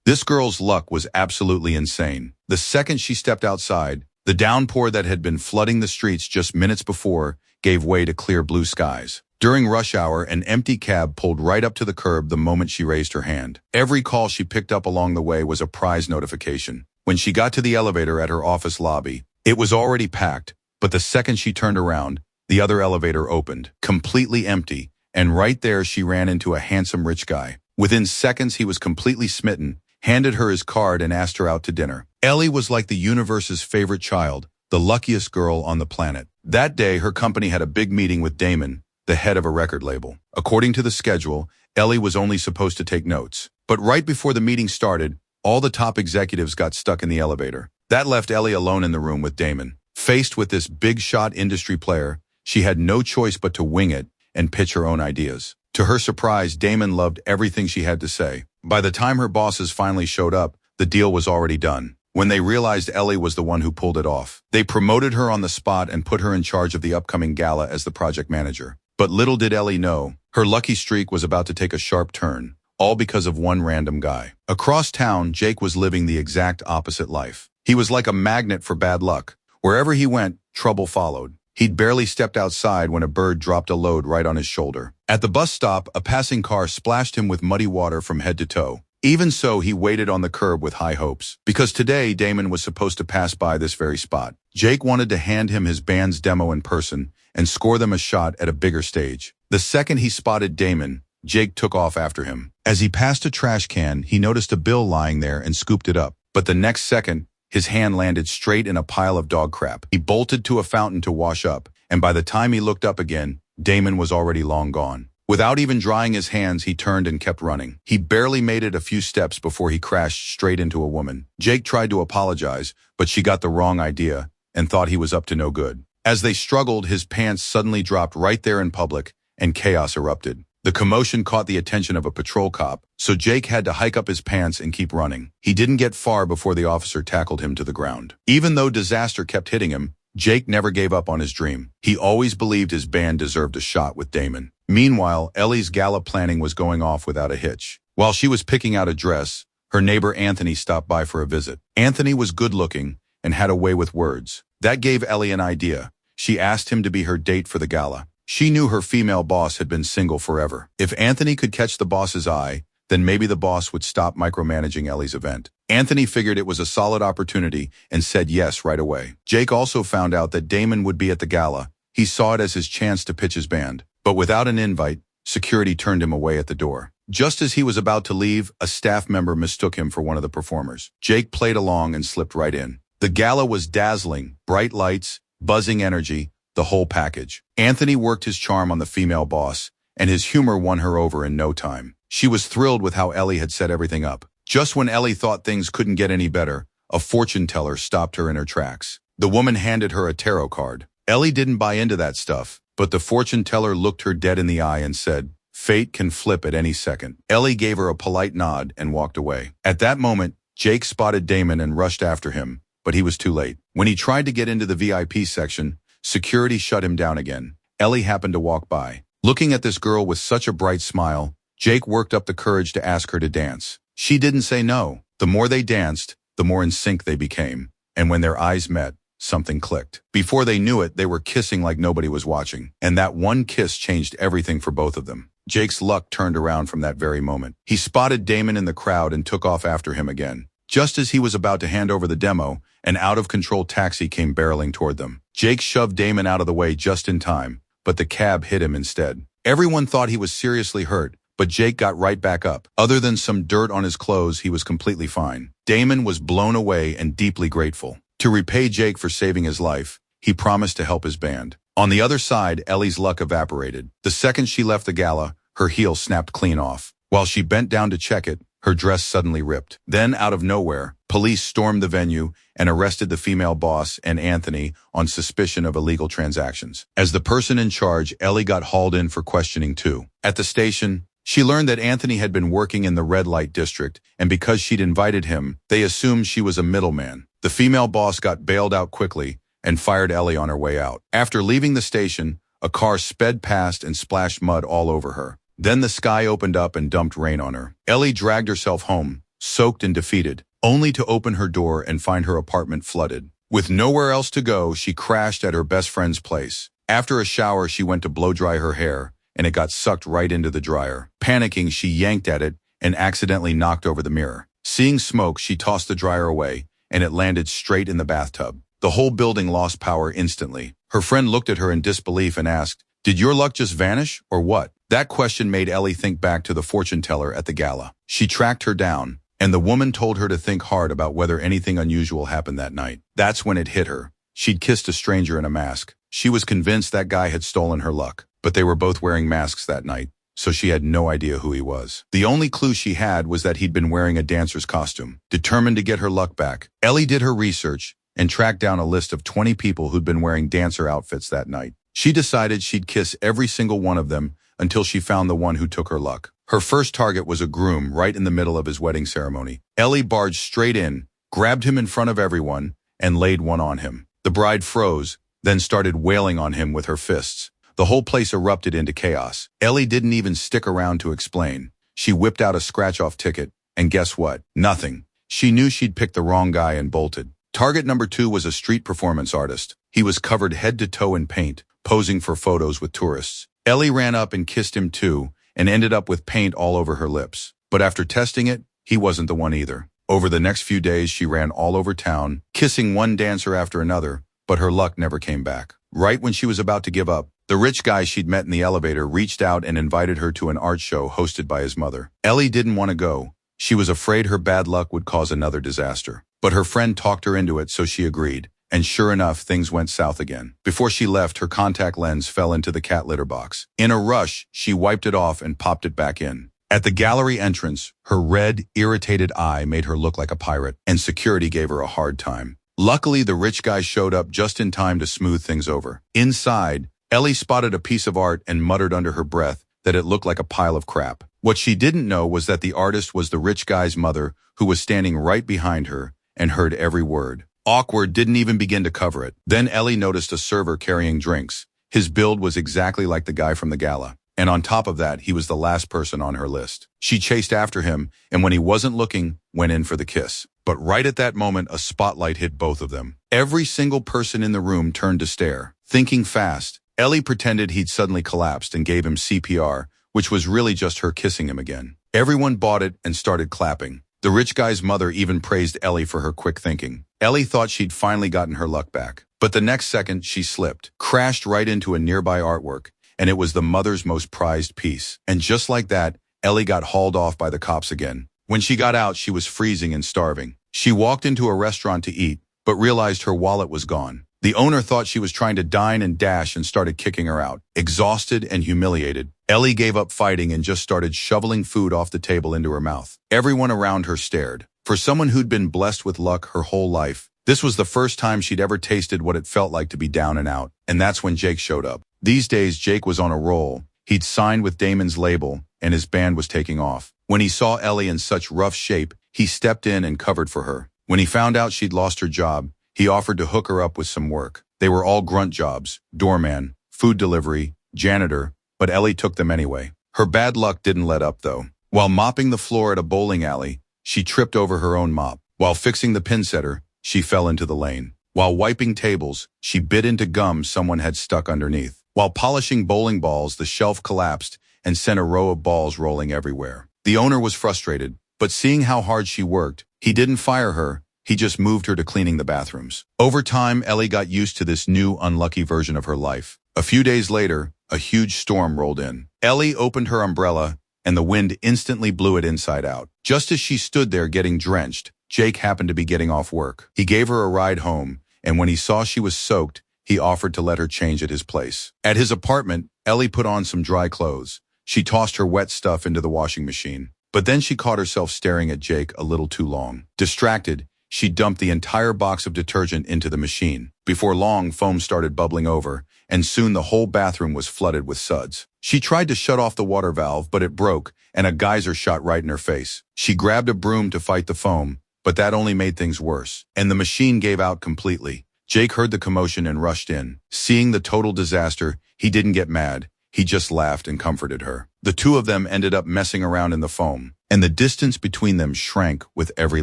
This girl's luck was absolutely insane. The second she stepped outside, the downpour that had been flooding the streets just minutes before gave way to clear blue skies. During rush hour, an empty cab pulled right up to the curb the moment she raised her hand. Every call she picked up along the way was a prize notification. When she got to the elevator at her office lobby, it was already packed, but the second she turned around, the other elevator opened, completely empty, and right there she ran into a handsome rich guy. Within seconds, he was completely smitten, handed her his card and asked her out to dinner. Ellie was like the universe's favorite child, the luckiest girl on the planet. That day, her company had a big meeting with Damon, the head of a record label. According to the schedule, Ellie was only supposed to take notes. But right before the meeting started, all the top executives got stuck in the elevator. That left Ellie alone in the room with Damon. Faced with this big-shot industry player, she had no choice but to wing it and pitch her own ideas. To her surprise, Damon loved everything she had to say. By the time her bosses finally showed up, the deal was already done. When they realized Ellie was the one who pulled it off, they promoted her on the spot and put her in charge of the upcoming gala as the project manager. But little did Ellie know, her lucky streak was about to take a sharp turn, all because of one random guy. Across town, Jake was living the exact opposite life. He was like a magnet for bad luck. Wherever he went, trouble followed. He'd barely stepped outside when a bird dropped a load right on his shoulder. At the bus stop, a passing car splashed him with muddy water from head to toe. Even so, he waited on the curb with high hopes, because today Damon was supposed to pass by this very spot. Jake wanted to hand him his band's demo in person and score them a shot at a bigger stage. The second he spotted Damon, Jake took off after him. As he passed a trash can, he noticed a bill lying there and scooped it up. But the next second, his hand landed straight in a pile of dog crap. He bolted to a fountain to wash up, and by the time he looked up again, Damon was already long gone. Without even drying his hands, he turned and kept running. He barely made it a few steps before he crashed straight into a woman. Jake tried to apologize, but she got the wrong idea and thought he was up to no good. As they struggled, his pants suddenly dropped right there in public, and chaos erupted. The commotion caught the attention of a patrol cop, so Jake had to hike up his pants and keep running. He didn't get far before the officer tackled him to the ground. Even though disaster kept hitting him, Jake never gave up on his dream. He always believed his band deserved a shot with Damon. Meanwhile, Ellie's gala planning was going off without a hitch. While she was picking out a dress, her neighbor Anthony stopped by for a visit. Anthony was good-looking and had a way with words. That gave Ellie an idea. She asked him to be her date for the gala. She knew her female boss had been single forever. If Anthony could catch the boss's eye, then maybe the boss would stop micromanaging Ellie's event. Anthony figured it was a solid opportunity and said yes right away. Jake also found out that Damon would be at the gala. He saw it as his chance to pitch his band. But without an invite, security turned him away at the door. Just as he was about to leave, a staff member mistook him for one of the performers. Jake played along and slipped right in. The gala was dazzling, bright lights, buzzing energy, the whole package. Anthony worked his charm on the female boss, and his humor won her over in no time. She was thrilled with how Ellie had set everything up. Just when Ellie thought things couldn't get any better, a fortune teller stopped her in her tracks. The woman handed her a tarot card. Ellie didn't buy into that stuff, but the fortune teller looked her dead in the eye and said, "Fate can flip at any second." Ellie gave her a polite nod and walked away. At that moment, Jake spotted Damon and rushed after him, but he was too late. When he tried to get into the VIP section, security shut him down again. Ellie happened to walk by. Looking at this girl with such a bright smile, Jake worked up the courage to ask her to dance. She didn't say no. The more they danced, the more in sync they became. And when their eyes met, something clicked. Before they knew it, they were kissing like nobody was watching. And that one kiss changed everything for both of them. Jake's luck turned around from that very moment. He spotted Damon in the crowd and took off after him again. Just as he was about to hand over the demo, an out-of-control taxi came barreling toward them. Jake shoved Damon out of the way just in time, but the cab hit him instead. Everyone thought he was seriously hurt, but Jake got right back up. Other than some dirt on his clothes, he was completely fine. Damon was blown away and deeply grateful. To repay Jake for saving his life, he promised to help his band. On the other side, Ellie's luck evaporated. The second she left the gala, her heel snapped clean off. While she bent down to check it, her dress suddenly ripped. Then, out of nowhere, police stormed the venue and arrested the female boss and Anthony on suspicion of illegal transactions. As the person in charge, Ellie got hauled in for questioning too. At the station, she learned that Anthony had been working in the red light district, and because she'd invited him, they assumed she was a middleman. The female boss got bailed out quickly and fired Ellie on her way out. After leaving the station, a car sped past and splashed mud all over her. Then the sky opened up and dumped rain on her. Ellie dragged herself home, soaked and defeated, only to open her door and find her apartment flooded. With nowhere else to go, she crashed at her best friend's place. After a shower, she went to blow-dry her hair, and it got sucked right into the dryer. Panicking, she yanked at it and accidentally knocked over the mirror. Seeing smoke, she tossed the dryer away, and it landed straight in the bathtub. The whole building lost power instantly. Her friend looked at her in disbelief and asked, "Did your luck just vanish, or what?" That question made Ellie think back to the fortune teller at the gala. She tracked her down, and the woman told her to think hard about whether anything unusual happened that night. That's when it hit her. She'd kissed a stranger in a mask. She was convinced that guy had stolen her luck, but they were both wearing masks that night, so she had no idea who he was. The only clue she had was that he'd been wearing a dancer's costume. Determined to get her luck back, Ellie did her research and tracked down a list of 20 people who'd been wearing dancer outfits that night. She decided she'd kiss every single one of them until she found the one who took her luck. Her first target was a groom right in the middle of his wedding ceremony. Ellie barged straight in, grabbed him in front of everyone, and laid one on him. The bride froze, then started wailing on him with her fists. The whole place erupted into chaos. Ellie didn't even stick around to explain. She whipped out a scratch-off ticket, and guess what? Nothing. She knew she'd picked the wrong guy and bolted. Target number 2 was a street performance artist. He was covered head to toe in paint, posing for photos with tourists. Ellie ran up and kissed him too, and ended up with paint all over her lips. But after testing it, he wasn't the one either. Over the next few days, she ran all over town, kissing one dancer after another, but her luck never came back. Right when she was about to give up, the rich guy she'd met in the elevator reached out and invited her to an art show hosted by his mother. Ellie didn't want to go. She was afraid her bad luck would cause another disaster. But her friend talked her into it, so she agreed. And sure enough, things went south again. Before she left, her contact lens fell into the cat litter box. In a rush, she wiped it off and popped it back in. At the gallery entrance, her red, irritated eye made her look like a pirate, and security gave her a hard time. Luckily, the rich guy showed up just in time to smooth things over. Inside, Ellie spotted a piece of art and muttered under her breath that it looked like a pile of crap. What she didn't know was that the artist was the rich guy's mother, who was standing right behind her and heard every word. Awkward didn't even begin to cover it. Then Ellie noticed a server carrying drinks. His build was exactly like the guy from the gala. And on top of that, he was the last person on her list. She chased after him, and when he wasn't looking, went in for the kiss. But right at that moment, a spotlight hit both of them. Every single person in the room turned to stare. Thinking fast, Ellie pretended he'd suddenly collapsed and gave him CPR, which was really just her kissing him again. Everyone bought it and started clapping. The rich guy's mother even praised Ellie for her quick thinking. Ellie thought she'd finally gotten her luck back. But the next second, she slipped, crashed right into a nearby artwork, and it was the mother's most prized piece. And just like that, Ellie got hauled off by the cops again. When she got out, she was freezing and starving. She walked into a restaurant to eat, but realized her wallet was gone. The owner thought she was trying to dine and dash and started kicking her out. Exhausted and humiliated, Ellie gave up fighting and just started shoveling food off the table into her mouth. Everyone around her stared. For someone who'd been blessed with luck her whole life, this was the first time she'd ever tasted what it felt like to be down and out. And that's when Jake showed up. These days, Jake was on a roll. He'd signed with Damon's label, and his band was taking off. When he saw Ellie in such rough shape, he stepped in and covered for her. When he found out she'd lost her job, he offered to hook her up with some work. They were all grunt jobs: doorman, food delivery, janitor, but Ellie took them anyway. Her bad luck didn't let up, though. While mopping the floor at a bowling alley, she tripped over her own mop. While fixing the pin setter, she fell into the lane. While wiping tables, she bit into gum someone had stuck underneath. While polishing bowling balls, the shelf collapsed and sent a row of balls rolling everywhere. The owner was frustrated, but seeing how hard she worked, he didn't fire her. He just moved her to cleaning the bathrooms. Over time, Ellie got used to this new, unlucky version of her life. A few days later, a huge storm rolled in. Ellie opened her umbrella, and the wind instantly blew it inside out. Just as she stood there getting drenched, Jake happened to be getting off work. He gave her a ride home, and when he saw she was soaked, he offered to let her change at his place. At his apartment, Ellie put on some dry clothes. She tossed her wet stuff into the washing machine. But then she caught herself staring at Jake a little too long. Distracted, she dumped the entire box of detergent into the machine. Before long, foam started bubbling over, and soon the whole bathroom was flooded with suds. She tried to shut off the water valve, but it broke, and a geyser shot right in her face. She grabbed a broom to fight the foam, but that only made things worse, and the machine gave out completely. Jake heard the commotion and rushed in. Seeing the total disaster, he didn't get mad. He just laughed and comforted her. The two of them ended up messing around in the foam. and the distance between them shrank with every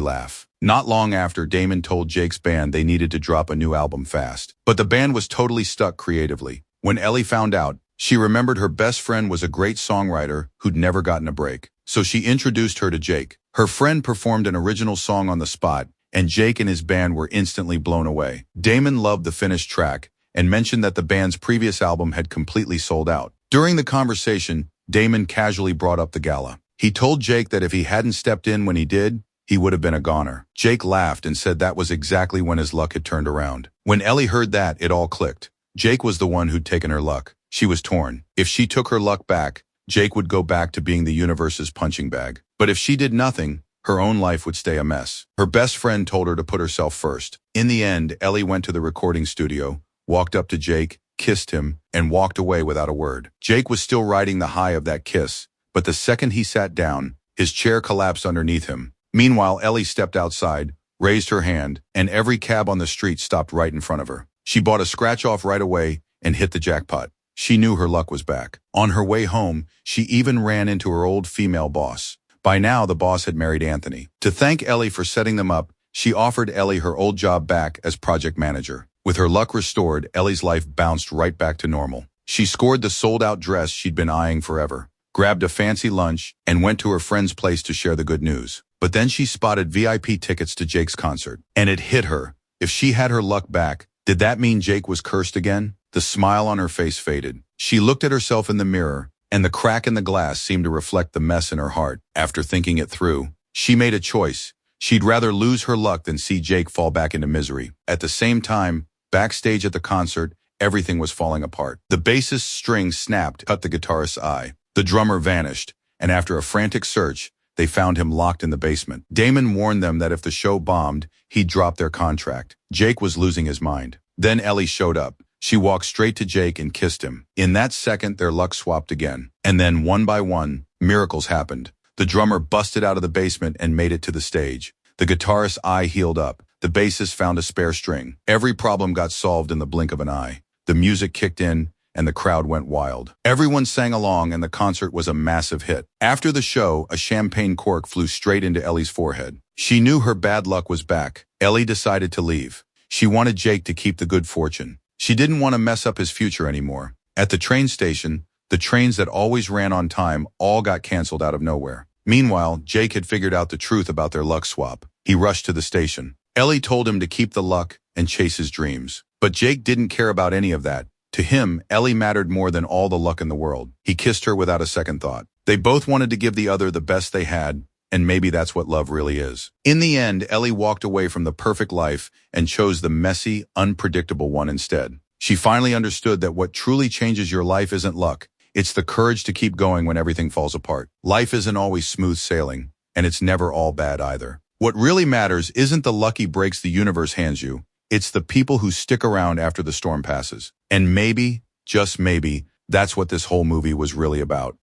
laugh. Not long after, Damon told Jake's band they needed to drop a new album fast. But the band was totally stuck creatively. When Ellie found out, she remembered her best friend was a great songwriter who'd never gotten a break. So she introduced her to Jake. Her friend performed an original song on the spot, and Jake and his band were instantly blown away. Damon loved the finished track and mentioned that the band's previous album had completely sold out. During the conversation, Damon casually brought up the gala. He told Jake that if he hadn't stepped in when he did, he would have been a goner. Jake laughed and said that was exactly when his luck had turned around. When Ellie heard that, it all clicked. Jake was the one who'd taken her luck. She was torn. If she took her luck back, Jake would go back to being the universe's punching bag. But if she did nothing, her own life would stay a mess. Her best friend told her to put herself first. In the end, Ellie went to the recording studio, walked up to Jake, kissed him, and walked away without a word. Jake was still riding the high of that kiss, but the second he sat down, his chair collapsed underneath him. Meanwhile, Ellie stepped outside, raised her hand, and every cab on the street stopped right in front of her. She bought a scratch-off right away and hit the jackpot. She knew her luck was back. On her way home, she even ran into her old female boss. By now, the boss had married Anthony. To thank Ellie for setting them up, she offered Ellie her old job back as project manager. With her luck restored, Ellie's life bounced right back to normal. She scored the sold-out dress she'd been eyeing forever, grabbed a fancy lunch, and went to her friend's place to share the good news. But then she spotted VIP tickets to Jake's concert, and it hit her. If she had her luck back, did that mean Jake was cursed again? The smile on her face faded. She looked at herself in the mirror, and the crack in the glass seemed to reflect the mess in her heart. After thinking it through, she made a choice. She'd rather lose her luck than see Jake fall back into misery. At the same time, backstage at the concert, everything was falling apart. The bassist's string snapped, cut the guitarist's eye. The drummer vanished, and after a frantic search, they found him locked in the basement. Damon warned them that if the show bombed, he'd drop their contract. Jake was losing his mind. Then Ellie showed up. She walked straight to Jake and kissed him. In that second, their luck swapped again. And then, one by one, miracles happened. The drummer busted out of the basement and made it to the stage. The guitarist's eye healed up. The bassist found a spare string. Every problem got solved in the blink of an eye. The music kicked in, and the crowd went wild. Everyone sang along, and the concert was a massive hit. After the show, a champagne cork flew straight into Ellie's forehead. She knew her bad luck was back. Ellie decided to leave. She wanted Jake to keep the good fortune. She didn't want to mess up his future anymore. At the train station, the trains that always ran on time all got canceled out of nowhere. Meanwhile, Jake had figured out the truth about their luck swap. He rushed to the station. Ellie told him to keep the luck and chase his dreams. But Jake didn't care about any of that. To him, Ellie mattered more than all the luck in the world. He kissed her without a second thought. They both wanted to give the other the best they had, and maybe that's what love really is. In the end, Ellie walked away from the perfect life and chose the messy, unpredictable one instead. She finally understood that what truly changes your life isn't luck. It's the courage to keep going when everything falls apart. Life isn't always smooth sailing, and it's never all bad either. What really matters isn't the lucky breaks the universe hands you. It's the people who stick around after the storm passes. And maybe, just maybe, that's what this whole movie was really about.